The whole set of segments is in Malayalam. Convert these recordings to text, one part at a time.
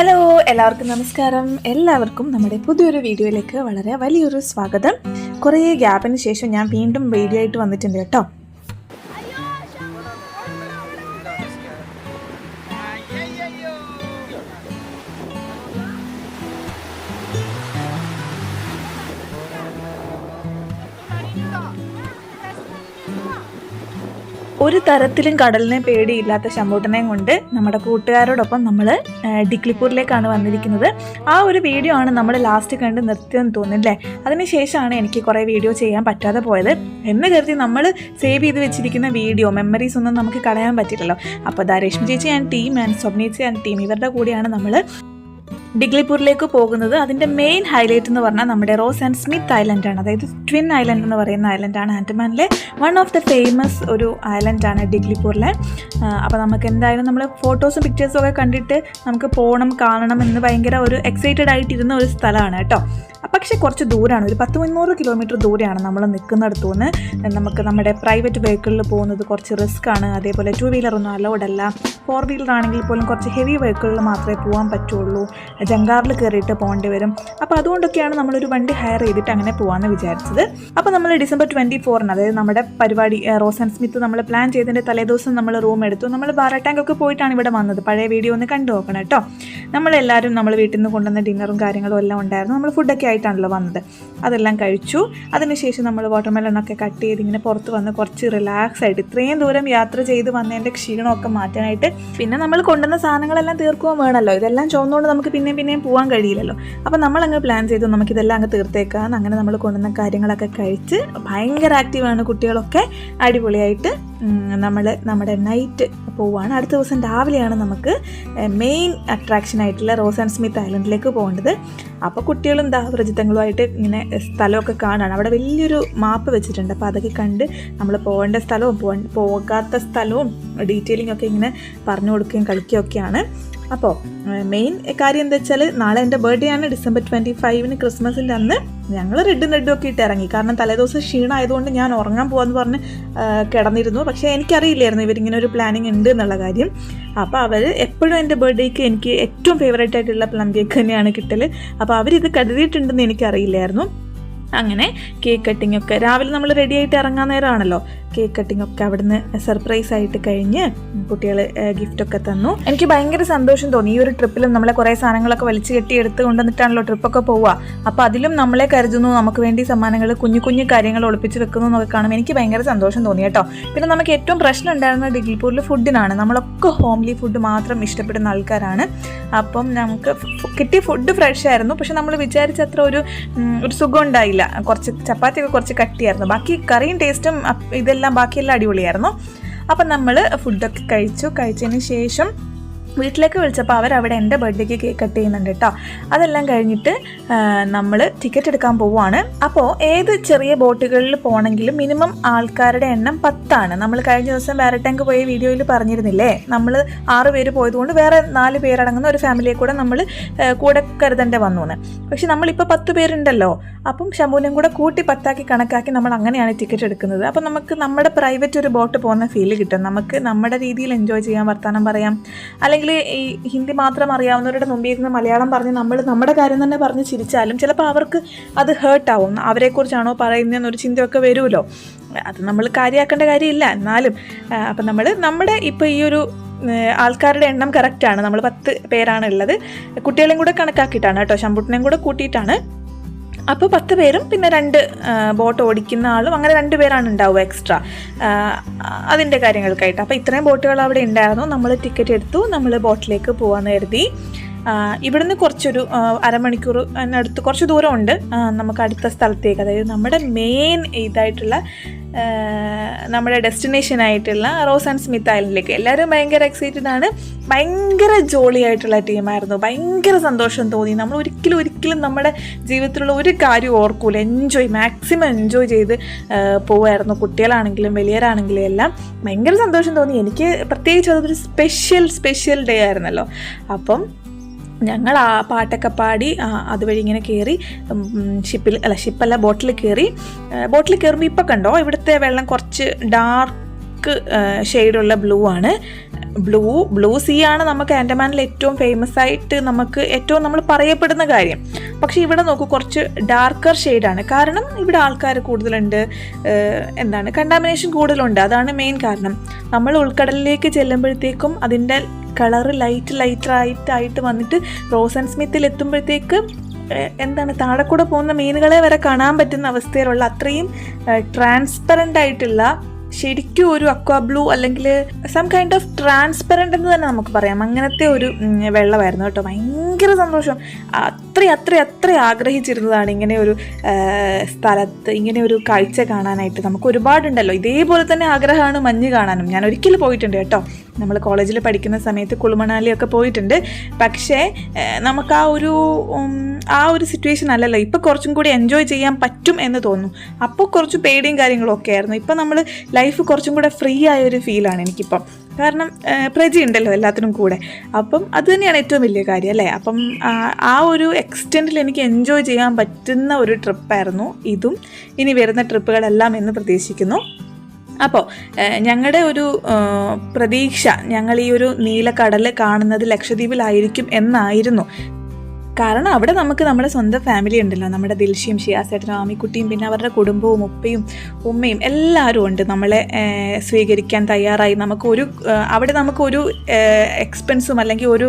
ഹലോ എല്ലാവർക്കും നമസ്കാരം. എല്ലാവർക്കും നമ്മുടെ പുതിയൊരു വീഡിയോയിലേക്ക് വളരെ വലിയൊരു സ്വാഗതം. കുറേ ഗ്യാപ്പിന് ശേഷം ഞാൻ വീണ്ടും വീഡിയോ ആയിട്ട് വന്നിട്ടുണ്ട് കേട്ടോ. ഒരു തരത്തിലും കടലിനെ പേടിയില്ലാത്ത ശമ്പൂട്ടനെയും കൊണ്ട് നമ്മുടെ കൂട്ടുകാരോടൊപ്പം നമ്മൾ ഡിക്ലിപ്പൂരിലേക്കാണ് വന്നിരിക്കുന്നത്. ആ ഒരു വീഡിയോ ആണ് നമ്മൾ ലാസ്റ്റ് കണ്ട് നിർത്തിയെന്ന് തോന്നുന്നില്ലേ. അതിനുശേഷമാണ് എനിക്ക് കുറേ വീഡിയോ ചെയ്യാൻ പറ്റാതെ പോയത്. എന്ന് കരുതി നമ്മൾ സേവ് ചെയ്ത് വെച്ചിരിക്കുന്ന വീഡിയോ മെമ്മറീസ് ഒന്നും നമുക്ക് കളയാൻ പറ്റില്ലല്ലോ. അപ്പോൾ രശ്മി ചേച്ചി ആൻഡ് ടീം ആൻഡ് സ്വപ്നേച്ചി ആൻഡ് ടീം ഇവരുടെ കൂടെയാണ് നമ്മൾ ഡിഗ്ലിപ്പൂരിലേക്ക് പോകുന്നത്. അതിൻ്റെ മെയിൻ ഹൈലൈറ്റ് എന്ന് പറഞ്ഞാൽ നമ്മുടെ റോസ് ആൻഡ് സ്മിത്ത് ഐലൻഡാണ്. അതായത് ട്വിൻ ഐലൻഡ് എന്ന് പറയുന്ന ഐലൻഡാണ്. ആൻഡമാനിലെ വൺ ഓഫ് ദ ഫേമസ് ഒരു ഐലൻഡാണ് ഡിഗ്ലിപ്പൂരിലെ. അപ്പോൾ നമുക്ക് എന്തായാലും നമ്മൾ ഫോട്ടോസും പിക്ചേഴ്സും ഒക്കെ കണ്ടിട്ട് നമുക്ക് പോകണം കാണണം എന്ന് ഭയങ്കര ഒരു എക്സൈറ്റഡ് ആയിട്ടിരുന്ന ഒരു സ്ഥലമാണ് കേട്ടോ. പക്ഷേ കുറച്ച് ദൂരമാണ്, ഒരു 100-300 കിലോമീറ്റർ ദൂരെയാണ് നമ്മൾ നിൽക്കുന്നിടത്തു നിന്ന്. നമുക്ക് നമ്മുടെ പ്രൈവറ്റ് വെഹിക്കിളിൽ പോകുന്നത് കുറച്ച് റിസ്ക് ആണ്. അതേപോലെ 2 വീലറൊന്നും അലൗഡ് അല്ല. 4 വീലർ ആണെങ്കിൽ പോലും കുറച്ച് ഹെവി വെഹിക്കിളിൽ മാത്രമേ പോകാൻ പറ്റുള്ളൂ. ജങ്കാറിൽ കയറിയിട്ട് പോകേണ്ടി വരും. അപ്പോൾ അതുകൊണ്ടൊക്കെയാണ് നമ്മളൊരു വണ്ടി ഹയർ ചെയ്തിട്ട് അങ്ങനെ പോകാമെന്ന് വിചാരിച്ചത്. അപ്പോൾ നമ്മൾ ഡിസംബർ 24-ന്, അതായത് നമ്മുടെ പരിപാടി റോസ് ആൻഡ് സ്മിത്ത് നമ്മൾ പ്ലാൻ ചെയ്തതിൻ്റെ തലേദിവസം നമ്മൾ റൂം എടുത്തു. നമ്മൾ ബാറാട്ടാങ്കൊക്കെ പോയിട്ടാണ് ഇവിടെ വന്നത്. പഴയ വീഡിയോ ഒന്ന് കണ്ടു നോക്കണം കേട്ടോ. നമ്മളെല്ലാവരും നമ്മൾ വീട്ടിൽ നിന്ന് കൊണ്ടുവന്ന ഡിന്നറും കാര്യങ്ങളും എല്ലാം ഉണ്ടായിരുന്നു. നമ്മൾ ഫുഡൊക്കെ ആയിട്ടാണല്ലോ വന്നത്. അതെല്ലാം കഴിച്ചു. അതിനുശേഷം നമ്മൾ വാട്ടർമെലണൊക്കെ കട്ട് ചെയ്ത് ഇങ്ങനെ പുറത്ത് വന്ന് കുറച്ച് റിലാക്സ് ആയിട്ട് ഇത്രയും ദൂരം യാത്ര ചെയ്ത് വന്നതിൻ്റെ ക്ഷീണമൊക്കെ മാറ്റാനായിട്ട്, പിന്നെ നമ്മൾ കൊണ്ടുവന്ന സാധനങ്ങളെല്ലാം തീർക്കുകയും വേണമല്ലോ. ഇതെല്ലാം ചോന്നുകൊണ്ട് നമുക്ക് പിന്നെയും പോകാൻ കഴിയില്ലല്ലോ. അപ്പോൾ നമ്മളങ്ങ് പ്ലാൻ ചെയ്തു നമുക്കിതെല്ലാം അങ്ങ് തീർത്തേക്കാൻ. അങ്ങനെ നമ്മൾ കൊണ്ടുവന്ന കാര്യങ്ങളൊക്കെ കഴിച്ച് ഭയങ്കര ആക്റ്റീവാണ് കുട്ടികളൊക്കെ. അടിപൊളിയായിട്ട് നമ്മൾ നമ്മുടെ നൈറ്റ് പോവുകയാണ്. അടുത്ത ദിവസം രാവിലെയാണ് നമുക്ക് മെയിൻ അട്രാക്ഷനായിട്ടുള്ള റോസ് ആൻഡ് സ്മിത്ത് ഐലൻഡിലേക്ക് പോകേണ്ടത്. അപ്പോൾ കുട്ടികളും വ്രജിതങ്ങളുമായിട്ട് ഇങ്ങനെ സ്ഥലമൊക്കെ കാണുകയാണ്. അവിടെ വലിയൊരു മാപ്പ് വെച്ചിട്ടുണ്ട്. അപ്പോൾ അതൊക്കെ കണ്ട് നമ്മൾ പോകേണ്ട സ്ഥലവും പോകാത്ത സ്ഥലവും ഡീറ്റെയിലിംഗ് ഒക്കെ ഇങ്ങനെ പറഞ്ഞു കൊടുക്കുകയും കളിക്കുകയൊക്കെയാണ്. അപ്പോൾ മെയിൻ കാര്യം എന്താ വെച്ചാൽ, നാളെ എൻ്റെ ബർത്ത്ഡേ ആണ്, ഡിസംബർ 25-ന് ക്രിസ്മസിൻ്റെ അന്ന് ഞങ്ങൾ റെഡും ഒക്കെ ഇട്ട് ഇറങ്ങി. കാരണം തലേദിവസം ക്ഷീണമായതുകൊണ്ട് ഞാൻ ഉറങ്ങാൻ പോകാമെന്ന് പറഞ്ഞ് കിടന്നിരുന്നു. പക്ഷേ എനിക്കറിയില്ലായിരുന്നു ഇവരിങ്ങനെ ഒരു പ്ലാനിങ് ഉണ്ട് എന്നുള്ള കാര്യം. അപ്പോൾ അവർ എപ്പോഴും എൻ്റെ ബർത്ത്ഡേക്ക് എനിക്ക് ഏറ്റവും ഫേവറേറ്റ് ആയിട്ടുള്ള പ്ലം കേക്ക് തന്നെയാണ് കിട്ടൽ. അപ്പോൾ അവരിത് കരുതിയിട്ടുണ്ടെന്ന് എനിക്കറിയില്ലായിരുന്നു. അങ്ങനെ കേക്ക് കട്ടിംഗ് ഒക്കെ രാവിലെ നമ്മൾ റെഡി ആയിട്ട് ഇറങ്ങാൻ നേരമാണല്ലോ. കേക്ക് കട്ടിംഗ് ഒക്കെ അവിടുന്ന് സർപ്രൈസ് ആയിട്ട് കഴിഞ്ഞ് കുട്ടികൾ ഗിഫ്റ്റൊക്കെ തന്നു. എനിക്ക് ഭയങ്കര സന്തോഷം തോന്നി. ഈ ഒരു ട്രിപ്പിലും നമ്മളെ കുറേ സാധനങ്ങളൊക്കെ വലിച്ചു കെട്ടി എടുത്ത് കൊണ്ടുവന്നിട്ടാണല്ലോ ട്രിപ്പൊക്കെ പോവുക. അപ്പോൾ അതിലും നമ്മളെ കരുതുന്നു, നമുക്ക് വേണ്ടി സമ്മാനങ്ങൾ, കുഞ്ഞു കാര്യങ്ങൾ ഒളിപ്പിച്ച് വെക്കുന്നു എന്നൊക്കെ കാണുമ്പോൾ എനിക്ക് ഭയങ്കര സന്തോഷം തോന്നി കേട്ടോ. പിന്നെ നമുക്ക് ഏറ്റവും പ്രശ്നം ഉണ്ടായിരുന്നത് ഡിഗ്ലിപ്പൂരിൽ ഫുഡിനാണ്. നമ്മളൊക്കെ ഹോംലി ഫുഡ് മാത്രം ഇഷ്ടപ്പെടുന്ന ആൾക്കാരാണ്. അപ്പം നമുക്ക് കിട്ടിയ ഫുഡ് ഫ്രഷ് ആയിരുന്നു. പക്ഷെ നമ്മൾ വിചാരിച്ചത്ര ഒരു സുഖം ഉണ്ടായില്ല. കുറച്ച് ചപ്പാത്തിയൊക്കെ കുറച്ച് കട്ടിയായിരുന്നു. ബാക്കി കറിയും ടേസ്റ്റും ഇതെല്ലാം ബാക്കിയെല്ലാം അടിപൊളിയായിരുന്നു. അപ്പം നമ്മൾ ഫുഡൊക്കെ കഴിച്ചതിന് ശേഷം വീട്ടിലേക്ക് വിളിച്ചപ്പോൾ അവരവിടെ എൻ്റെ ബർത്ത്ഡേക്ക് കേക്ക് കട്ട് ചെയ്യുന്നുണ്ട് കേട്ടോ. അതെല്ലാം കഴിഞ്ഞിട്ട് നമ്മൾ ടിക്കറ്റ് എടുക്കാൻ പോവുകയാണ്. അപ്പോൾ ഏത് ചെറിയ ബോട്ടുകളിൽ പോകണമെങ്കിലും മിനിമം ആൾക്കാരുടെ എണ്ണം 10 നമ്മൾ കഴിഞ്ഞ ദിവസം ബാരട്ടാങ്ക് പോയ വീഡിയോയിൽ പറഞ്ഞിരുന്നില്ലേ, നമ്മൾ 6 പേര് പോയതുകൊണ്ട് വേറെ 4 പേരടങ്ങുന്ന ഒരു ഫാമിലിയെ കൂടെ നമ്മൾ കൂടെ കരുതേണ്ടി വന്നു. പക്ഷെ നമ്മളിപ്പോൾ 10 പേരുണ്ടല്ലോ. അപ്പം ശമ്പൂനും കൂടെ കൂട്ടി 10 കണക്കാക്കി നമ്മൾ അങ്ങനെയാണ് ടിക്കറ്റ് എടുക്കുന്നത്. അപ്പം നമുക്ക് നമ്മുടെ പ്രൈവറ്റ് ഒരു ബോട്ട് പോകുന്ന ഫീല് കിട്ടും. നമുക്ക് നമ്മുടെ രീതിയിൽ എൻജോയ് ചെയ്യാൻ, വർത്തമാനം പറയാം. അല്ലെങ്കിൽ ഈ ഹിന്ദി മാത്രം അറിയാവുന്നവരുടെ മുമ്പിൽ ഇരുന്ന് മലയാളം പറഞ്ഞ് നമ്മൾ നമ്മുടെ കാര്യം തന്നെ പറഞ്ഞ് ചിരിച്ചാലും ചിലപ്പോൾ അവർക്ക് അത് ഹേർട്ടാവും. അവരെക്കുറിച്ചാണോ പറയുന്നതെന്നൊരു ചിന്തയൊക്കെ വരുമല്ലോ. അത് നമ്മൾ കാര്യമാക്കേണ്ട കാര്യമില്ല. എന്നാലും അപ്പം നമ്മുടെ ഇപ്പോൾ ഈ ഒരു ആൾക്കാരുടെ എണ്ണം കറക്റ്റാണ്. നമ്മൾ 10 പേരാണ് ഉള്ളത്. കുട്ടികളെയും കൂടെ കണക്കാക്കിയിട്ടാണ് കേട്ടോ, ശമ്പൂട്ടിനെയും കൂടെ കൂട്ടിയിട്ടാണ്. അപ്പോൾ 10 പേരും പിന്നെ 2 ബോട്ട് ഓടിക്കുന്ന ആളും, അങ്ങനെ 2 പേരാണ് ഉണ്ടാവുക എക്സ്ട്രാ അതിൻ്റെ കാര്യങ്ങൾക്കായിട്ട്. അപ്പോൾ ഇത്രയും ബോട്ടുകൾ അവിടെ ഉണ്ടായിരുന്നു. നമ്മൾ ടിക്കറ്റ് എടുത്തു. നമ്മൾ ബോട്ടിലേക്ക് പോകാമെന്ന് കരുതി. ഇവിടുന്ന് കുറച്ചൊരു അരമണിക്കൂർ അടുത്ത് കുറച്ച് ദൂരമുണ്ട് നമുക്ക് അടുത്ത സ്ഥലത്തേക്ക്. അതായത് നമ്മുടെ മെയിൻ ഇതായിട്ടുള്ള നമ്മുടെ ഡെസ്റ്റിനേഷനായിട്ടുള്ള റോസ് ആൻഡ് സ്മിത്ത് ഐലൻഡിലേക്ക്. എല്ലാവരും ഭയങ്കര എക്സൈറ്റഡ് ആണ്. ഭയങ്കര ജോളി ആയിട്ടുള്ള ടീമായിരുന്നു. ഭയങ്കര സന്തോഷം തോന്നി. നമ്മൾ ഒരിക്കലും നമ്മുടെ ജീവിതത്തിലുള്ള ഒരു കാര്യം ഓർക്കൂല. മാക്സിമം എൻജോയ് ചെയ്ത് പോവായിരുന്നു. കുട്ടികളാണെങ്കിലും വലിയവരാണെങ്കിലും എല്ലാം ഭയങ്കര സന്തോഷം തോന്നി. എനിക്ക് പ്രത്യേകിച്ച് അതൊരു സ്പെഷ്യൽ ഡേ ആയിരുന്നല്ലോ. അപ്പം ഞങ്ങൾ ആ പാട്ടൊക്കെ പാടി അതുവഴി ഇങ്ങനെ കയറി ബോട്ടിൽ കയറുമ്പോൾ ഇപ്പം കണ്ടോ ഇവിടുത്തെ വെള്ളം കുറച്ച് പിങ്ക് ഷെയ്ഡുള്ള ബ്ലൂ ആണ്. ബ്ലൂ സീ ആണ് നമുക്ക് ആൻഡമാനിൽ ഏറ്റവും ഫേമസ് ആയിട്ട് നമ്മൾ പറയപ്പെടുന്ന കാര്യം. പക്ഷെ ഇവിടെ നോക്കൂ, കുറച്ച് ഡാർക്കർ ഷെയ്ഡാണ്. കാരണം ഇവിടെ ആൾക്കാർ കൂടുതലുണ്ട്, കണ്ടാമിനേഷൻ കൂടുതലുണ്ട്. അതാണ് മെയിൻ കാരണം. നമ്മൾ ഉൾക്കടലിലേക്ക് ചെല്ലുമ്പോഴത്തേക്കും അതിൻ്റെ കളറ് ലൈറ്റായിട്ട് വന്നിട്ട് റോസ് ആൻഡ് സ്മിത്തിൽ എത്തുമ്പോഴത്തേക്ക് താഴെ കൂടെ പോകുന്ന മീനുകളെ വരെ കാണാൻ പറ്റുന്ന അവസ്ഥയിലുള്ള അത്രയും ട്രാൻസ്പെറൻ്റ് ആയിട്ടുള്ള, ശരിക്കും ഒരു അക്വാ ബ്ലൂ അല്ലെങ്കിൽ സം കൈൻഡ് ഓഫ് ട്രാൻസ്പെറൻ്റ് എന്ന് തന്നെ നമുക്ക് പറയാം, അങ്ങനത്തെ ഒരു വെള്ളമായിരുന്നു കേട്ടോ. ഭയങ്കര സന്തോഷം. അത്ര ആഗ്രഹിച്ചിരുന്നതാണ് ഇങ്ങനെ ഒരു സ്ഥലത്ത് ഇങ്ങനെ ഒരു കാഴ്ച കാണാനായിട്ട്. നമുക്ക് ഒരുപാടുണ്ടല്ലോ ഇതേപോലെ തന്നെ ആഗ്രഹമാണ് മഞ്ഞ് കാണാനും. ഞാൻ ഒരിക്കലും പോയിട്ടുണ്ട് കേട്ടോ, നമ്മൾ കോളേജിൽ പഠിക്കുന്ന സമയത്ത് കുളുമണാലിയൊക്കെ പോയിട്ടുണ്ട്. പക്ഷേ നമുക്ക് ആ ഒരു സിറ്റുവേഷൻ അല്ലല്ലോ. ഇപ്പോൾ കുറച്ചും കൂടി എൻജോയ് ചെയ്യാൻ പറ്റും എന്ന് തോന്നുന്നു. അപ്പോൾ കുറച്ച് പേടിയും കാര്യങ്ങളും ഒക്കെ ആയിരുന്നു. ഇപ്പം നമ്മൾ ലൈഫ് കുറച്ചും കൂടെ ഫ്രീ ആയൊരു ഫീലാണ് എനിക്കിപ്പം. കാരണം പ്രജ ഉണ്ടല്ലോ എല്ലാത്തിനും കൂടെ. അപ്പം അത് തന്നെയാണ് ഏറ്റവും വലിയ കാര്യം അല്ലേ. അപ്പം ആ ഒരു എക്സ്റ്റെൻഡിൽ എനിക്ക് എൻജോയ് ചെയ്യാൻ പറ്റുന്ന ഒരു ട്രിപ്പായിരുന്നു ഇതും ഇനി വരുന്ന ട്രിപ്പുകളെല്ലാം എന്ന് പ്രതീക്ഷിക്കുന്നു. അപ്പോൾ ഞങ്ങളുടെ ഒരു പ്രതീക്ഷ, ഞങ്ങൾ ഈ ഒരു നീലക്കടൽ കാണുന്നത് ലക്ഷദ്വീപിലായിരിക്കും എന്നായിരുന്നു. കാരണം അവിടെ നമുക്ക് നമ്മുടെ സ്വന്തം ഫാമിലി ഉണ്ടല്ലോ, നമ്മുടെ ദിൽഷയും ഷിയാസേട്ടനും ആമിക്കുട്ടിയും പിന്നെ അവരുടെ കുടുംബവും ഉപ്പയും ഉമ്മയും എല്ലാവരും ഉണ്ട് നമ്മളെ സ്വീകരിക്കാൻ തയ്യാറായി. അവിടെ നമുക്കൊരു എക്സ്പെൻസും അല്ലെങ്കിൽ ഒരു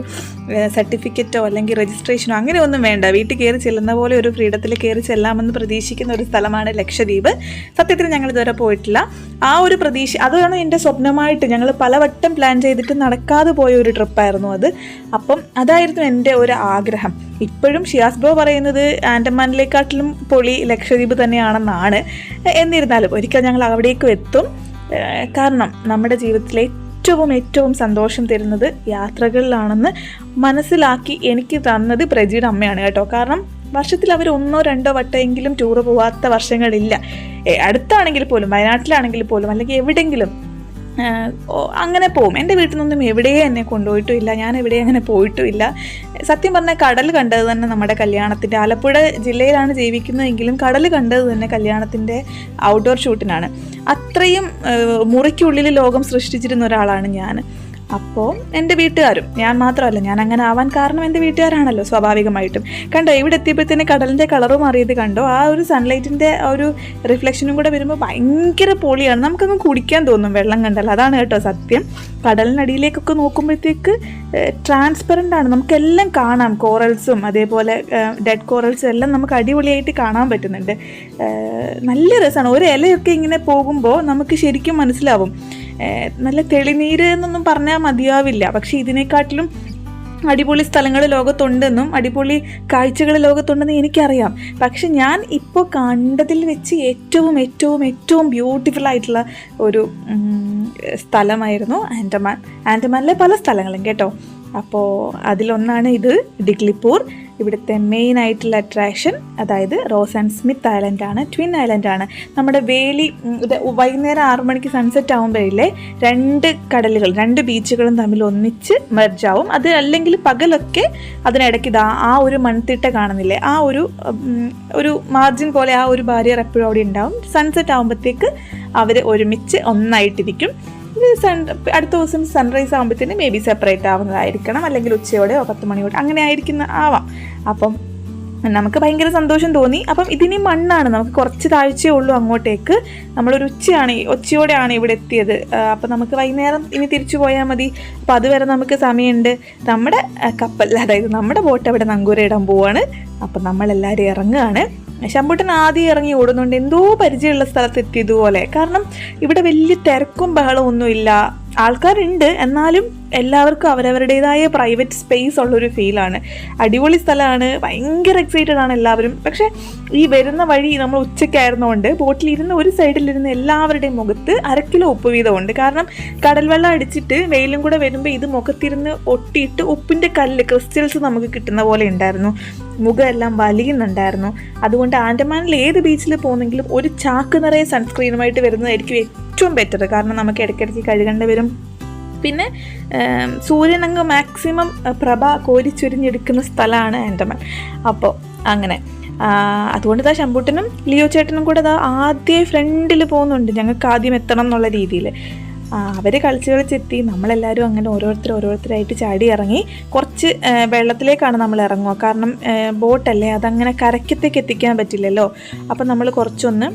സർട്ടിഫിക്കറ്റോ അല്ലെങ്കിൽ രജിസ്ട്രേഷനോ അങ്ങനെ ഒന്നും വേണ്ട. വീട്ടിൽ കയറി ചെല്ലുന്ന പോലെ ഒരു ഫ്രീഡത്തിൽ കയറി ചെല്ലാമെന്ന് പ്രതീക്ഷിക്കുന്ന ഒരു സ്ഥലമാണ് ലക്ഷദ്വീപ്. സത്യത്തിൽ ഞങ്ങൾ ഇതുവരെ പോയിട്ടില്ല. ആ ഒരു പ്രതീക്ഷ, അതാണ് എൻ്റെ സ്വപ്നമായിട്ട് ഞങ്ങൾ പലവട്ടം പ്ലാൻ ചെയ്തിട്ട് നടക്കാതെ പോയ ഒരു ട്രിപ്പായിരുന്നു അത്. അപ്പം അതായിരുന്നു എൻ്റെ ഒരു ആഗ്രഹം. ഇപ്പോഴും ഷിയാസ് ബ്രോ പറയുന്നത് ആൻഡമാനിലേക്കാട്ടിലും പൊളി ലക്ഷദ്വീപ് തന്നെയാണെന്നാണ്. എന്നിരുന്നാലും ഒരിക്കൽ ഞങ്ങൾ അവിടേക്കും എത്തും. കാരണം നമ്മുടെ ജീവിതത്തിലെ ഏറ്റവും സന്തോഷം തരുന്നത് യാത്രകളിലാണെന്ന് മനസ്സിലാക്കി എനിക്ക് തന്നത് പ്രജിയുടെ അമ്മയാണ് കേട്ടോ. കാരണം വർഷത്തിൽ അവർ 1-2 വട്ടമെങ്കിലും ടൂറ് പോവാത്ത വർഷങ്ങളില്ല. അടുത്താണെങ്കിൽ പോലും, വയനാട്ടിലാണെങ്കിൽ പോലും, അല്ലെങ്കിൽ എവിടെയെങ്കിലും അങ്ങനെ പോവും. എൻ്റെ വീട്ടിൽ നിന്നൊന്നും എവിടെയും എന്നെ കൊണ്ടുപോയിട്ടും ഇല്ല, ഞാൻ എവിടെയും അങ്ങനെ പോയിട്ടും ഇല്ല. സത്യം പറഞ്ഞാൽ കടൽ കണ്ടത് തന്നെ നമ്മുടെ കല്യാണത്തിൻ്റെ, ആലപ്പുഴ ജില്ലയിലാണ് ജീവിക്കുന്നതെങ്കിലും കടൽ കണ്ടത് തന്നെ കല്യാണത്തിൻ്റെ ഔട്ട്ഡോർ ഷൂട്ടിനാണ്. അത്രയും മുറിക്കുള്ളിൽ ലോകം സൃഷ്ടിച്ചിരുന്ന ഒരാളാണ് ഞാൻ. അപ്പോൾ എൻ്റെ വീട്ടുകാരും, ഞാൻ മാത്രമല്ല, ഞാൻ അങ്ങനെ ആവാൻ കാരണം എൻ്റെ വീട്ടുകാരാണല്ലോ സ്വാഭാവികമായിട്ടും. കണ്ടോ, ഇവിടെ എത്തിയപ്പോഴത്തേന് കടലിൻ്റെ കളറ് മാറിയത് കണ്ടോ? ആ ഒരു സൺലൈറ്റിൻ്റെ ആ ഒരു റിഫ്ലക്ഷനും കൂടെ വരുമ്പോൾ ഭയങ്കര പൊളിയാണ്. നമുക്കങ്ങ് കുടിക്കാൻ തോന്നും വെള്ളം കണ്ടല്ലോ. അതാണ് കേട്ടോ സത്യം. കടലിനടിയിലേക്കൊക്കെ നോക്കുമ്പോഴത്തേക്ക് ട്രാൻസ്പെറൻ്റ് ആണ്, നമുക്കെല്ലാം കാണാം. കോറൽസും അതേപോലെ ഡെഡ് കോറൽസും എല്ലാം നമുക്ക് അടിപൊളിയായിട്ട് കാണാൻ പറ്റുന്നുണ്ട്. നല്ല രസമാണ്. ഒരു ഇലയൊക്കെ ഇങ്ങനെ പോകുമ്പോൾ നമുക്ക് ശരിക്കും മനസ്സിലാവും. നല്ല തെളിനീര് എന്നൊന്നും പറഞ്ഞാൽ മതിയാവില്ല. പക്ഷെ ഇതിനെക്കാട്ടിലും അടിപൊളി സ്ഥലങ്ങൾ ലോകത്തുണ്ടെന്നും അടിപൊളി കാഴ്ചകൾ ലോകത്തുണ്ടെന്ന് എനിക്കറിയാം. പക്ഷെ ഞാൻ ഇപ്പോൾ കണ്ടതിൽ വെച്ച് ഏറ്റവും ബ്യൂട്ടിഫുൾ ആയിട്ടുള്ള ഒരു സ്ഥലമായിരുന്നു ആൻഡമാൻ. ആൻഡമാനിലെ പല സ്ഥലങ്ങളും കേട്ടോ. അപ്പോൾ അതിലൊന്നാണ് ഇത് ഡിഗ്ലിപൂർ. ഇവിടുത്തെ മെയിൻ ആയിട്ടുള്ള അട്രാക്ഷൻ അതായത് റോസ് ആൻഡ് സ്മിത്ത് ഐലൻഡാണ്. ട്വിൻ ഐലൻഡാണ്. നമ്മുടെ വേലി വൈകുന്നേരം 6 മണിക്ക് സൺസെറ്റ് ആകുമ്പോഴില്ലേ 2 കടലുകൾ 2 ബീച്ചുകളും തമ്മിൽ ഒന്നിച്ച് മെർജാവും. അത് അല്ലെങ്കിൽ പകലൊക്കെ അതിനിടയ്ക്ക് ആ ഒരു മൺതിട്ട കാണുന്നില്ലേ, ആ ഒരു മാർജിൻ പോലെ ആ ഒരു ബാരിയർ എപ്പോഴും അവിടെ ഉണ്ടാവും. സൺസെറ്റ് ആകുമ്പോഴത്തേക്ക് അവർ ഒരുമിച്ച് ഒന്നായിട്ടിരിക്കും. അടുത്ത ദിവസം സൺറൈസ് ആകുമ്പോഴത്തേന് മേ ബി സെപ്പറേറ്റ് ആവുന്നതായിരിക്കണം, അല്ലെങ്കിൽ ഉച്ചയോടെയോ 10 മണിയോടെ അങ്ങനെ ആവാം. അപ്പം നമുക്ക് ഭയങ്കര സന്തോഷം തോന്നി. അപ്പം ഇതിനി മണ്ണാണ്, നമുക്ക് കുറച്ച് താഴ്ചയേ ഉള്ളൂ അങ്ങോട്ടേക്ക്. നമ്മളൊരു ഉച്ചയോടെയാണ് ഇവിടെ എത്തിയത്. അപ്പം നമുക്ക് വൈകുന്നേരം ഇനി തിരിച്ചു പോയാൽ മതി. അപ്പം അതുവരെ നമുക്ക് സമയമുണ്ട്. നമ്മുടെ കപ്പൽ, അതായത് നമ്മുടെ ബോട്ട് അവിടെ നങ്കൂരയിടാൻ പോവാണ്. അപ്പം നമ്മളെല്ലാവരും ഇറങ്ങുകയാണ്. ശമ്പൂട്ടൻ ആദ്യം ഇറങ്ങി ഓടുന്നുണ്ട്, എന്തോ പരിചയമുള്ള സ്ഥലത്ത് എത്തിയതുപോലെ. കാരണം ഇവിടെ വലിയ തിരക്കും ബഹളവും ഒന്നുമില്ല. ആൾക്കാരുണ്ട്, എന്നാലും എല്ലാവർക്കും അവരവരുടേതായ പ്രൈവറ്റ് സ്പേസ് ഉള്ളൊരു ഫീലാണ്. അടിപൊളി സ്ഥലമാണ്. ഭയങ്കര എക്സൈറ്റഡ് ആണ് എല്ലാവരും. പക്ഷേ ഈ വരുന്ന വഴി നമ്മൾ ഉച്ചയ്ക്കായിരുന്നുകൊണ്ട് ബോട്ടിലിരുന്ന് ഒരു സൈഡിലിരുന്ന് എല്ലാവരുടെയും മുഖത്ത് 1/2 കിലോ ഉപ്പ് വീതമുണ്ട്. കാരണം കടൽ വെള്ളം അടിച്ചിട്ട് വെയിലും കൂടെ വരുമ്പോൾ ഇത് മുഖത്തിരുന്ന് ഒട്ടിയിട്ട് ഉപ്പിൻ്റെ ക്രിസ്റ്റൽസ് നമുക്ക് കിട്ടുന്ന പോലെ ഉണ്ടായിരുന്നു. മുഖമെല്ലാം വലിയുന്നുണ്ടായിരുന്നു. അതുകൊണ്ട് ആൻഡമാനിൽ ഏത് ബീച്ചിൽ പോകുന്നെങ്കിലും ഒരു ചാക്ക് നിറയെ സൺസ്ക്രീനുമായിട്ട് വരുന്നതായിരിക്കും ഏറ്റവും ബെറ്റർ. കാരണം നമുക്ക് ഇടയ്ക്കിടയ്ക്ക് കഴുകേണ്ടി വരും. പിന്നെ സൂര്യനങ്ങ് മാക്സിമം പ്രഭ കോരിച്ചൊരിഞ്ഞെടുക്കുന്ന സ്ഥലമാണ് ആൻഡമാൻ. അപ്പോൾ അങ്ങനെ അതുകൊണ്ട് ശമ്പൂട്ടനും ലിയോ ചേട്ടനും കൂടെ ആദ്യം ഫ്രണ്ടിൽ പോകുന്നുണ്ട്, ഞങ്ങൾക്ക് ആദ്യം എത്തണം എന്നുള്ള രീതിയിൽ. അവർ കളിച്ചെത്തി നമ്മളെല്ലാവരും അങ്ങനെ ഓരോരുത്തരായിട്ട് ചാടി ഇറങ്ങി. കുറച്ച് വെള്ളത്തിലേക്കാണ് നമ്മൾ ഇറങ്ങുക, കാരണം ബോട്ടല്ലേ, അതങ്ങനെ കരയ്ക്കത്തേക്ക് എത്തിക്കാൻ പറ്റില്ലല്ലോ. അപ്പം നമ്മൾ കുറച്ചൊന്ന്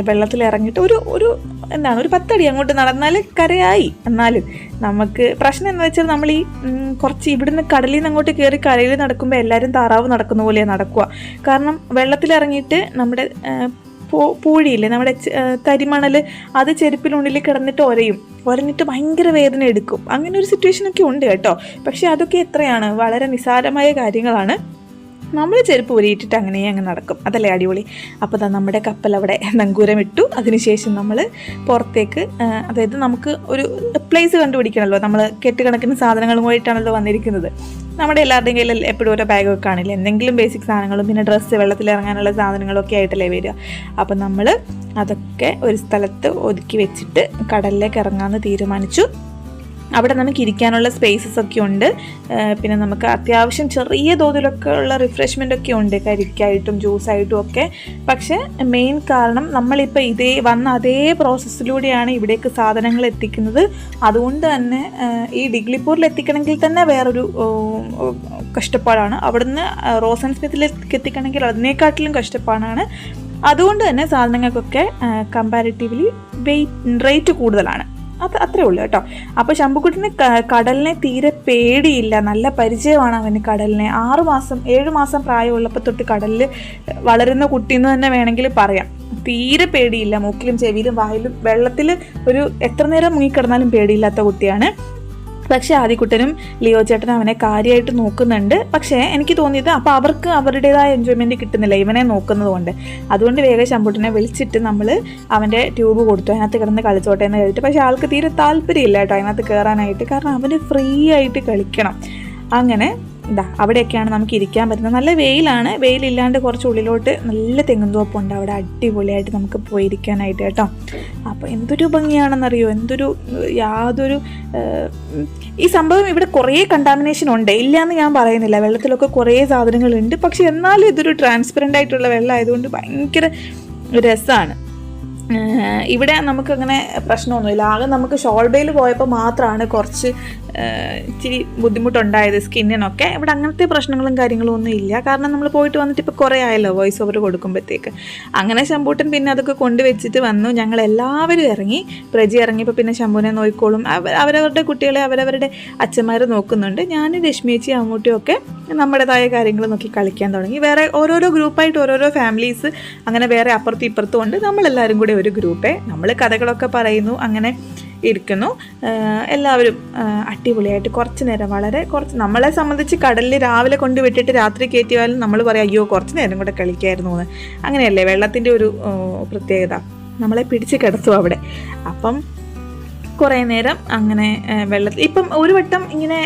വെള്ളത്തിൽ ഇറങ്ങിയിട്ട് ഒരു 10 അടി അങ്ങോട്ട് നടന്നാൽ കരയായി. എന്നാലും നമുക്ക് പ്രശ്നം എന്താ വെച്ചാൽ നമ്മൾ ഈ കുറച്ച് ഇവിടുന്ന് കടലിൽ നിന്ന് അങ്ങോട്ട് കയറി കരയിൽ നടക്കുമ്പോൾ എല്ലാവരും താറാവ് നടക്കുന്ന പോലെയാണ് നടക്കുക. കാരണം വെള്ളത്തിലിറങ്ങിയിട്ട് നമ്മുടെ പൂഴിയില്ലേ, നമ്മുടെ തരിമണൽ, അത് ചെരുപ്പിനുള്ളിൽ കിടന്നിട്ട് ഒരഞ്ഞിട്ട് ഭയങ്കര വേദന എടുക്കും. അങ്ങനെ ഒരു സിറ്റുവേഷനൊക്കെ ഉണ്ട് കേട്ടോ. പക്ഷേ അതൊക്കെ എത്രയാണ്, വളരെ നിസ്സാരമായ കാര്യങ്ങളാണ്. നമ്മൾ ചെരുപ്പ് ഊരിയിട്ടിട്ട് അങ്ങ് നടക്കും. അതല്ലേ അടിപൊളി. അപ്പോൾ നമ്മുടെ കപ്പൽ അവിടെ നങ്കൂരം ഇട്ടു. അതിനുശേഷം നമ്മൾ പുറത്തേക്ക്, അതായത് നമുക്ക് ഒരു പ്ലേസ് കണ്ടുപിടിക്കണമല്ലോ. നമ്മൾ കെട്ടുകണക്കിന് സാധനങ്ങളുമായിട്ടാണല്ലോ വന്നിരിക്കുന്നത്. നമ്മുടെ എല്ലാവരുടെയും കയ്യിൽ എപ്പോഴും ഓരോ ബാഗൊക്കെ കാണില്ല, എന്തെങ്കിലും ബേസിക് സാധനങ്ങളും പിന്നെ ഡ്രസ്സ്, വെള്ളത്തിലിറങ്ങാനുള്ള സാധനങ്ങളൊക്കെ ആയിട്ടല്ലേ വരിക. അപ്പം നമ്മൾ അതൊക്കെ ഒരു സ്ഥലത്ത് ഒതുക്കി വെച്ചിട്ട് കടലിലേക്ക് ഇറങ്ങാമെന്ന് തീരുമാനിച്ചു. അവിടെ നമുക്ക് ഇരിക്കാനുള്ള സ്പേസസ് ഒക്കെ ഉണ്ട്. പിന്നെ നമുക്ക് അത്യാവശ്യം ചെറിയ തോതിലൊക്കെ ഉള്ള റിഫ്രഷ്മെൻ്റ് ഒക്കെ ഉണ്ട്, കരിക്കായിട്ടും ജ്യൂസായിട്ടും ഒക്കെ. പക്ഷേ മെയിൻ കാരണം നമ്മളിപ്പോൾ അതേ പ്രോസസ്സിലൂടെയാണ് ഇവിടേക്ക് സാധനങ്ങൾ എത്തിക്കുന്നത്. അതുകൊണ്ട് തന്നെ ഈ ഡിഗ്ലിപൂരിൽ എത്തിക്കണമെങ്കിൽ തന്നെ വേറൊരു കഷ്ടപ്പാടാണ്. അവിടുന്ന് റോസ് ആൻഡ് സ്മിത്തിലേക്ക് എത്തിക്കണമെങ്കിൽ അതിനേക്കാട്ടിലും കഷ്ടപ്പാടാണ്. അതുകൊണ്ട് തന്നെ സാധനങ്ങൾക്കൊക്കെ കമ്പാരിറ്റീവ്ലി റേറ്റ് കൂടുതലാണ്. അത്രേ ഉള്ളൂ കേട്ടോ. അപ്പോൾ ശംഭുക്കുട്ടന് കടലിനെ തീരെ പേടിയില്ല, നല്ല പരിചയമാണ് അവന് കടലിനെ. 7 മാസം പ്രായമുള്ളപ്പോൾ തൊട്ട് കടലിൽ വളരുന്ന കുട്ടിയെന്ന് തന്നെ വേണമെങ്കിൽ പറയാം. തീരെ പേടിയില്ല, മൂക്കിലും ചെവിയിലും വായിലും വെള്ളത്തിൽ എത്ര നേരം മുങ്ങിക്കിടന്നാലും പേടിയില്ലാത്ത കുട്ടിയാണ്. പക്ഷേ ആദിക്കുട്ടനും ലിയോ ചേട്ടനും അവനെ കാര്യമായിട്ട് നോക്കുന്നുണ്ട്. പക്ഷേ എനിക്ക് തോന്നിയത് അപ്പോൾ അവർക്ക് അവരുടേതായ എൻജോയ്മെൻറ്റ് കിട്ടുന്നില്ല ഇവനെ നോക്കുന്നത് കൊണ്ട്. അതുകൊണ്ട് വേഗം ശംഭുട്ടനെ വിളിച്ചിട്ട് നമ്മൾ അവൻ്റെ ട്യൂബ് കൊടുത്തു, അതിനകത്ത് കിടന്ന് കളിച്ചോട്ടെ എന്ന് കഴിഞ്ഞിട്ട്. പക്ഷേ ആൾക്ക് തീരെ താല്പര്യമില്ല കേട്ടോ അതിനകത്ത് കയറാനായിട്ട്, കാരണം അവന് ഫ്രീ ആയിട്ട് കളിക്കണം. അങ്ങനെ അവിടെയൊക്കെയാണ് നമുക്ക് ഇരിക്കാൻ പറ്റുന്നത്. നല്ല വെയിലാണ്, വെയിലില്ലാണ്ട് കുറച്ച് ഉള്ളിലോട്ട് നല്ല തെങ്ങുന്തോപ്പുണ്ട്, അവിടെ അടിപൊളിയായിട്ട് നമുക്ക് പോയിരിക്കാനായിട്ട് കേട്ടോ. അപ്പോൾ എന്തൊരു ഭംഗിയാണെന്നറിയോ, ഈ സംഭവം ഇവിടെ കുറേ കണ്ടാമിനേഷൻ ഉണ്ട്, ഇല്ലയെന്ന് ഞാൻ പറയുന്നില്ല. വെള്ളത്തിലൊക്കെ കുറേ സാധനങ്ങളുണ്ട്, പക്ഷെ എന്നാലും ഇതൊരു ട്രാൻസ്പെറൻ്റ് ആയിട്ടുള്ള വെള്ളം ആയതുകൊണ്ട് ഭയങ്കര രസമാണ്. ഇവിടെ നമുക്കങ്ങനെ പ്രശ്നമൊന്നുമില്ല. ആകെ നമുക്ക് ഷോൾബേയിൽ പോയപ്പോൾ മാത്രമാണ് കുറച്ച് ഇച്ചിരി ബുദ്ധിമുട്ടുണ്ടായത് സ്കിന്നിനൊക്കെ. ഇവിടെ അങ്ങനത്തെ പ്രശ്നങ്ങളും കാര്യങ്ങളും ഒന്നും ഇല്ല, കാരണം നമ്മൾ പോയിട്ട് വന്നിട്ട് ഇപ്പോൾ കുറേ ആയല്ലോ വോയിസ് ഓവർ കൊടുക്കുമ്പോഴത്തേക്ക്. അങ്ങനെ ശംഭൂട്ടൻ പിന്നെ അതൊക്കെ കൊണ്ടുവച്ചിട്ട് വന്നു. ഞങ്ങളെല്ലാവരും ഇറങ്ങി. പ്രജി ഇറങ്ങിയപ്പോൾ പിന്നെ ശംഭുവിനെ നോക്കിക്കോളും, അവരവരുടെ കുട്ടികളെ അവരവരുടെ അച്ഛന്മാർ നോക്കുന്നുണ്ട്. ഞാൻ രശ്മിയേച്ചി അമ്മൂട്ടിയും ഒക്കെ നമ്മുടേതായ കാര്യങ്ങൾ നോക്കി കളിക്കാൻ തുടങ്ങി. വേറെ ഓരോരോ ഗ്രൂപ്പായിട്ട് ഓരോരോ ഫാമിലീസ് അങ്ങനെ വേറെ അപ്പുറത്തും ഇപ്പുറത്തും ഉണ്ട്. നമ്മളെല്ലാവരും കൂടെ ഒരു ഗ്രൂപ്പേ, നമ്മൾ കഥകളൊക്കെ പറയുന്നു, അങ്ങനെ ഇരിക്കുന്നു. എല്ലാവരും അടിപൊളിയായിട്ട് കുറച്ച് നേരം, നമ്മളെ സംബന്ധിച്ച് കടലിൽ രാവിലെ കൊണ്ട് വിട്ടിട്ട് രാത്രി കയറ്റിയാലും നമ്മൾ പറയാം അയ്യോ കുറച്ച് നേരം കൂടെ കളിക്കായിരുന്നു എന്ന്. അങ്ങനെയല്ലേ വെള്ളത്തിൻ്റെ ഒരു പ്രത്യേകത, നമ്മളെ പിടിച്ച് കിടത്തും അവിടെ. അപ്പം കുറേ നേരം അങ്ങനെ വെള്ളത്തിൽ ഇപ്പം ഒരു വട്ടം ഇങ്ങനെ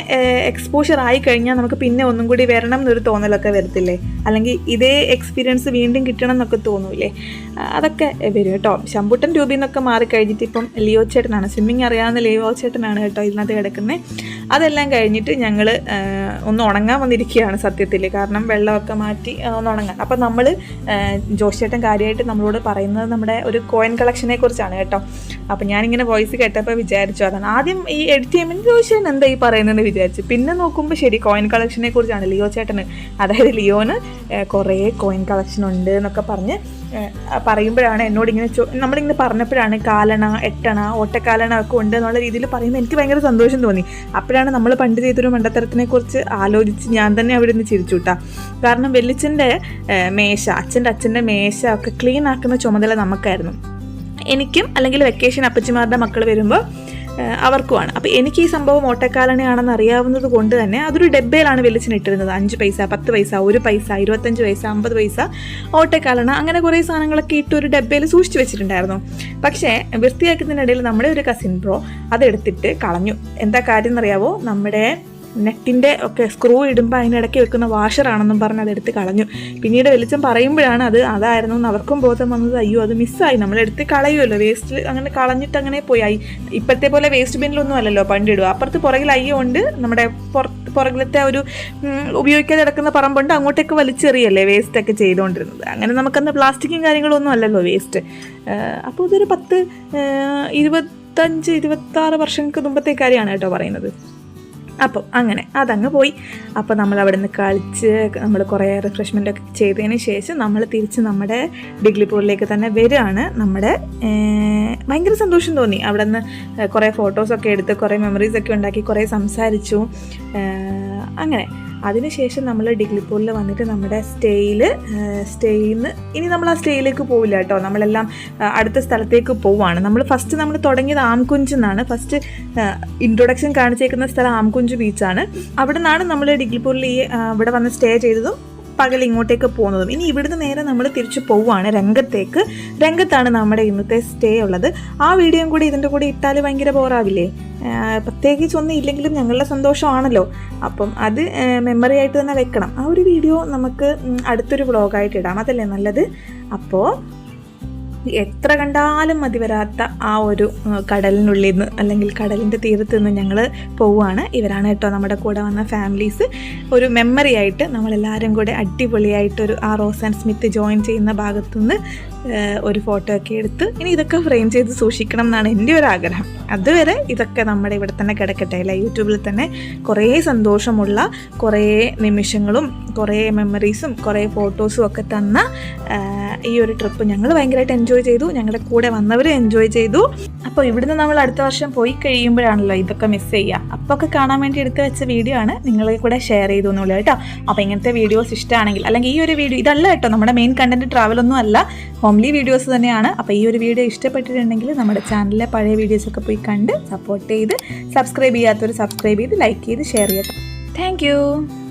എക്സ്പോഷർ ആയി കഴിഞ്ഞാൽ നമുക്ക് പിന്നെ ഒന്നും കൂടി വരണം എന്നൊരു തോന്നലൊക്കെ വരത്തില്ലേ, അല്ലെങ്കിൽ ഇതേ എക്സ്പീരിയൻസ് വീണ്ടും കിട്ടണം എന്നൊക്കെ തോന്നൂലേ, അതൊക്കെ വരും കേട്ടോ. ശംഭുട്ടൻ ട്യൂബിൽ നിന്നൊക്കെ മാറിക്കഴിഞ്ഞിട്ട് ഇപ്പം ലിയോ ചേട്ടനാണ്, സ്വിമ്മിങ് അറിയാവുന്ന ലിയോ ചേട്ടനാണ് കേട്ടോ ഇതിനകത്ത് കിടക്കുന്നത്. അതെല്ലാം കഴിഞ്ഞിട്ട് ഞങ്ങൾ ഒന്ന് ഉണങ്ങാൻ വന്നിരിക്കുകയാണ് സത്യത്തിൽ, കാരണം വെള്ളമൊക്കെ മാറ്റി ഒന്ന് ഉണങ്ങാൻ. അപ്പം നമ്മൾ ജോഷ് ചേട്ടൻ കാര്യമായിട്ട് നമ്മളോട് പറയുന്നത് നമ്മുടെ ഒരു കോയിൻ കളക്ഷനെ കുറിച്ചാണ് കേട്ടോ. അപ്പം ഞാനിങ്ങനെ വോയിസ് കേട്ടപ്പോൾ വിചാരിച്ചു, അതാണ് ആദ്യം ഈ എഡിറ്റ് ചെയ്യുമ്പോൾ ജോഷ് എന്താ ഈ പറയുന്നതെന്ന് വിചാരിച്ചു. പിന്നെ നോക്കുമ്പോൾ ശരി കോയിൻ കളക്ഷനെ കുറിച്ചാണ്. ലിയോ ചേട്ടന്, അതായത് ലിയോന് കുറേ കോയിൻ കളക്ഷൻ ഉണ്ട് എന്നൊക്കെ പറഞ്ഞ് പറയുമ്പോഴാണ് എന്നോടിങ്ങനെ നമ്മളിങ്ങനെ പറഞ്ഞപ്പോഴാണ് 4 അണ 8 അണ ഓട്ടക്കാലണ ഒക്കെ ഉണ്ട് എന്നുള്ള രീതിയിൽ പറയുമ്പോൾ എനിക്ക് ഭയങ്കര സന്തോഷം തോന്നി. അപ്പോഴാണ് നമ്മൾ പണ്ട് ചെയ്തൊരു മണ്ടത്തരത്തിനെ കുറിച്ച് ആലോചിച്ച് ഞാൻ തന്നെ അവിടെ നിന്ന് ചിരിച്ചു കേട്ടാ. കാരണം വെല്ലിച്ചൻ്റെ മേശ, അച്ഛൻ്റെ മേശ ഒക്കെ ക്ലീൻ ആക്കുന്ന ചുമതല നമുക്കായിരുന്നു, എനിക്കും അല്ലെങ്കിൽ വെക്കേഷൻ അപ്പച്ചിമാരുടെ മക്കൾ വരുമ്പോൾ അവർക്കുമാണ്. അപ്പോൾ എനിക്ക് ഈ സംഭവം ഓട്ടക്കാലണയാണെന്ന് അറിയാവുന്നത് കൊണ്ട് തന്നെ അതൊരു ഡബ്ബയിലാണ് വെളിച്ചെണ്ണ ഇട്ടിരുന്നത്. 5 പൈസ 10 പൈസ 1 പൈസ 25 പൈസ 50 പൈസ ഓട്ടക്കാലണ അങ്ങനെ കുറേ സാധനങ്ങളൊക്കെ ഇട്ട് ഒരു ഡബ്ബയിൽ സൂക്ഷിച്ച് വെച്ചിട്ടുണ്ടായിരുന്നു. പക്ഷേ വൃത്തിയാക്കുന്നതിനിടയിൽ നമ്മുടെ ഒരു കസിൻ ബ്രോ അതെടുത്തിട്ട് കളഞ്ഞു. എന്താ കാര്യം എന്നറിയാവോ, നമ്മുടെ നെറ്റിൻ്റെ ഒക്കെ സ്ക്രൂ ഇടുമ്പോൾ അതിനിടയ്ക്ക് വെക്കുന്ന വാഷറാണെന്നും പറഞ്ഞ് അതെടുത്ത് കളഞ്ഞു. പിന്നീട് വെളിച്ചം പറയുമ്പോഴാണ് അതായിരുന്നു എന്ന് അവർക്കും ബോധം വന്നത്. അയ്യോ അത് മിസ്സായി, നമ്മളെടുത്ത് കളയുമല്ലോ, വേസ്റ്റ് അങ്ങനെ കളഞ്ഞിട്ട് അങ്ങനെ പോയി. ഇപ്പോഴത്തെ പോലെ വേസ്റ്റ് ബിന്നിലൊന്നും അല്ലല്ലോ പണ്ടിടുക, അപ്പുറത്ത് പുറകിൽ അയ്യോ ഉണ്ട്, നമ്മുടെ പുറകിലത്തെ ഒരു ഉപയോഗിക്കാതെ കിടക്കുന്ന പറമ്പുണ്ട്, അങ്ങോട്ടേക്ക് വലിച്ചെറിയല്ലേ വേസ്റ്റൊക്കെ ചെയ്തുകൊണ്ടിരുന്നത്. അങ്ങനെ നമുക്കന്ന് പ്ലാസ്റ്റിക്കും കാര്യങ്ങളൊന്നും അല്ലല്ലോ വേസ്റ്റ്. അപ്പോൾ ഇതൊരു 10-20 25-26 വർഷങ്ങൾക്ക് മുമ്പത്തെ കാര്യമാണ് കേട്ടോ പറയുന്നത്. അപ്പം അങ്ങനെ അതങ്ങ് പോയി. അപ്പോൾ നമ്മൾ അവിടെ നിന്ന് കളിച്ച് നമ്മൾ കുറേ റിഫ്രഷ്മെൻ്റ് ഒക്കെ ചെയ്തതിന് ശേഷം നമ്മൾ തിരിച്ച് നമ്മുടെ ഡിഗ്ലിപൂരിലേക്ക് തന്നെ വരികയാണ്. ഭയങ്കര സന്തോഷം തോന്നി. അവിടെ നിന്ന് കുറേ ഫോട്ടോസൊക്കെ എടുത്ത് കുറേ മെമ്മറീസൊക്കെ ഉണ്ടാക്കി കുറേ സംസാരിച്ചു. അങ്ങനെ അതിനുശേഷം നമ്മൾ ഡിഗ്ലിപൂരിൽ വന്നിട്ട് നമ്മുടെ സ്റ്റേയിൽ നിന്ന് ഇനി നമ്മൾ ആ സ്റ്റേയിലേക്ക് പോവില്ല കേട്ടോ. നമ്മളെല്ലാം അടുത്ത സ്ഥലത്തേക്ക് പോവുകയാണ്. നമ്മൾ തുടങ്ങിയത് ആംകുഞ്ച് എന്നാണ്. ഫസ്റ്റ് ഇൻട്രൊഡക്ഷൻ കാണിച്ചേക്കുന്ന സ്ഥലം ആംകുഞ്ച് ബീച്ചാണ്. അവിടെ നിന്നാണ് നമ്മൾ ഡിഗ്ലിപൂരിൽ ഇവിടെ വന്ന് സ്റ്റേ ചെയ്തതും പകൽ ഇങ്ങോട്ടേക്ക് പോകുന്നതും. ഇനി ഇവിടുന്ന് നേരെ നമ്മൾ തിരിച്ചു പോവുകയാണ് രംഗത്താണ് നമ്മുടെ ഇന്നത്തെ സ്റ്റേ ഉള്ളത്. ആ വീഡിയോയും കൂടി ഇതിൻ്റെ കൂടെ ഇട്ടാൽ ഭയങ്കര ബോറാവില്ലേ? പ്രത്യേകിച്ചൊന്നും ഇല്ലെങ്കിലും ഞങ്ങളുടെ സന്തോഷമാണല്ലോ. അപ്പം അത് മെമ്മറി ആയിട്ട് തന്നെ വെക്കണം. ആ ഒരു വീഡിയോ നമുക്ക് അടുത്തൊരു വ്ളോഗായിട്ട് ഇടാം, അതല്ലേ നല്ലത്? അപ്പോൾ എത്ര കണ്ടാലും മതി വരാത്ത ആ ഒരു കടലിനുള്ളിൽ നിന്ന് അല്ലെങ്കിൽ കടലിൻ്റെ തീരത്ത് നിന്ന് ഞങ്ങൾ പോവുകയാണ്. ഇവരാണ് കേട്ടോ നമ്മുടെ കൂടെ വന്ന ഫാമിലീസ്. ഒരു മെമ്മറി ആയിട്ട് നമ്മളെല്ലാവരും കൂടെ അടിപൊളിയായിട്ടൊരു ആ റോസ് ആൻഡ് സ്മിത്ത് ജോയിൻ ചെയ്യുന്ന ഭാഗത്തുനിന്ന് ഒരു ഫോട്ടോ ഒക്കെ എടുത്ത് ഇനി ഇതൊക്കെ ഫ്രെയിം ചെയ്ത് സൂക്ഷിക്കണം എന്നാണ് എൻ്റെ ഒരു ആഗ്രഹം. അതുവരെ ഇതൊക്കെ നമ്മുടെ ഇവിടെ തന്നെ കിടക്കട്ടെ അല്ലേ? യൂട്യൂബിൽ തന്നെ കുറേ സന്തോഷമുള്ള കുറേ നിമിഷങ്ങളും കുറേ മെമ്മറീസും കുറേ ഫോട്ടോസും ഒക്കെ തന്ന ഈ ഒരു ട്രിപ്പ് ഞങ്ങൾ ഭയങ്കരമായിട്ട് എൻജോയ് ചെയ്തു. ഞങ്ങളുടെ കൂടെ വന്നവർ എൻജോയ് ചെയ്തു. അപ്പോൾ ഇവിടുന്ന് നമ്മൾ അടുത്ത വർഷം പോയി കഴിയുമ്പോഴാണല്ലോ ഇതൊക്കെ മിസ് ചെയ്യുക. അപ്പോൾ ഒക്കെ കാണാൻ വേണ്ടി എടുത്ത് വെച്ച വീഡിയോ ആണ്, നിങ്ങളെ കൂടെ ഷെയർ ചെയ്തു എന്നുള്ളൂ കേട്ടോ. അപ്പോൾ ഇങ്ങനത്തെ വീഡിയോസ് ഇഷ്ടമാണെങ്കിൽ, അല്ലെങ്കിൽ ഈ ഒരു വീഡിയോ ഇതല്ല കേട്ടോ നമ്മുടെ മെയിൻ കണ്ടന്റ്, ട്രാവലൊന്നും അല്ല, ഹോംലി വീഡിയോസ് തന്നെയാണ്. അപ്പോൾ ഈ ഒരു വീഡിയോ ഇഷ്ടപ്പെട്ടിട്ടുണ്ടെങ്കിൽ നമ്മുടെ ചാനലിലെ പഴയ വീഡിയോസൊക്കെ പോയി കണ്ട് സപ്പോർട്ട് ചെയ്ത്, സബ്സ്ക്രൈബ് ചെയ്യാത്തവർ സബ്സ്ക്രൈബ് ചെയ്ത്, ലൈക്ക് ചെയ്ത്, ഷെയർ ചെയ്യട്ടെ. താങ്ക്